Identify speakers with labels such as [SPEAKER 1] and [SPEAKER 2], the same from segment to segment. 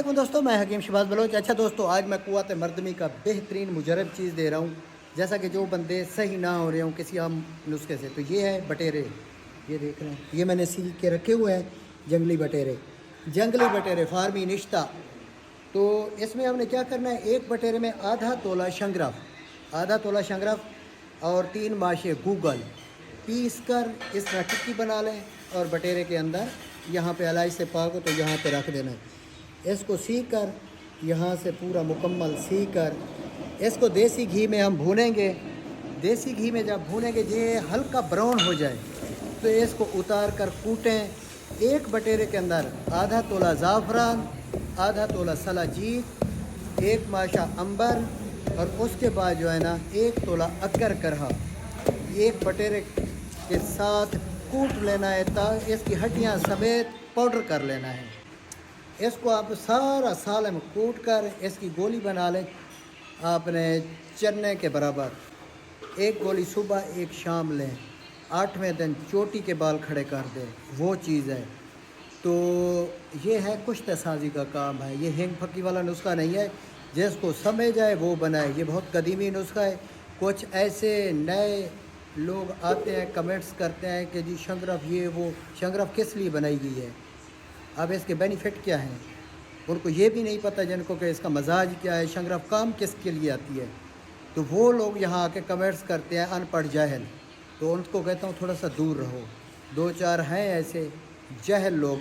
[SPEAKER 1] वालेकुम दोस्तों, मैं हकीम शहबाज बलोच। अच्छा दोस्तों, आज मैं कुव्वत मर्दमी का बेहतरीन मुजरब चीज़ दे रहा हूँ, जैसा कि जो बंदे सही ना हो रहे हों किसी आम नुस्खे से। तो ये है बटेरे, ये देख रहे हैं, ये मैंने सीख के रखे हुए हैं जंगली बटेरे फार्मी निश्ता। तो इसमें हमने क्या करना है, एक बटेरे में आधा तोला शंगरफ और 3 माशे गूगल पीस कर इस तरह टिक्की बना लें और बटेरे के अंदर यहाँ पे इलायची से पाक हो तो यहाँ पे रख देना है। इसको सीख कर यहाँ से पूरा मुकम्मल सीख कर इसको देसी घी में हम भूनेंगे। देसी घी में जब भूनेंगे ये हल्का ब्राउन हो जाए तो इसको उतार कर कूटें। एक बटेरे के अंदर आधा तोला ज़ाफ़रान, आधा तोला सलाजीत, 1 माशा अंबर और उसके बाद जो है ना 1 तोला अकर करहा एक बटेरे के साथ कूट लेना है, ताकि इसकी हड्डियाँ समेत पाउडर कर लेना है। इसको आप सारा सालन कूट कर इसकी गोली बना लें आपने चने के बराबर। 1 गोली सुबह 1 शाम लें, 8वें दिन चोटी के बाल खड़े कर दें, वो चीज़ है। तो ये है कुश्त साजी का काम है, ये हिंग फक्की वाला नुस्खा नहीं है। जिसको समझ आए वो बनाए, ये बहुत कदीमी नुस्खा है। कुछ ऐसे नए लोग आते हैं, कमेंट्स करते हैं कि जी शंगरफ ये वो, शंगरफ किस लिए बनाई गई है, अब इसके बेनिफिट क्या हैं, उनको ये भी नहीं पता जिनको कि इसका मजाज क्या है, शंगरफ काम किसके लिए आती है। तो वो लोग यहाँ आके कमेंट्स करते हैं अनपढ़ जाहिल, तो उनको कहता हूँ थोड़ा सा दूर रहो। 2-4 हैं ऐसे जाहिल लोग,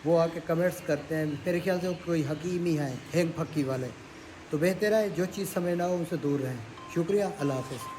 [SPEAKER 1] वो आके कमेंट्स करते हैं, मेरे ख्याल से वो कोई हकीम ही हैं हिंग फक्की वाले। तो बेहतर है जो चीज़ समझ ना हो उनसे दूर रहें। शुक्रिया, अल्लाह हाफ़िज़।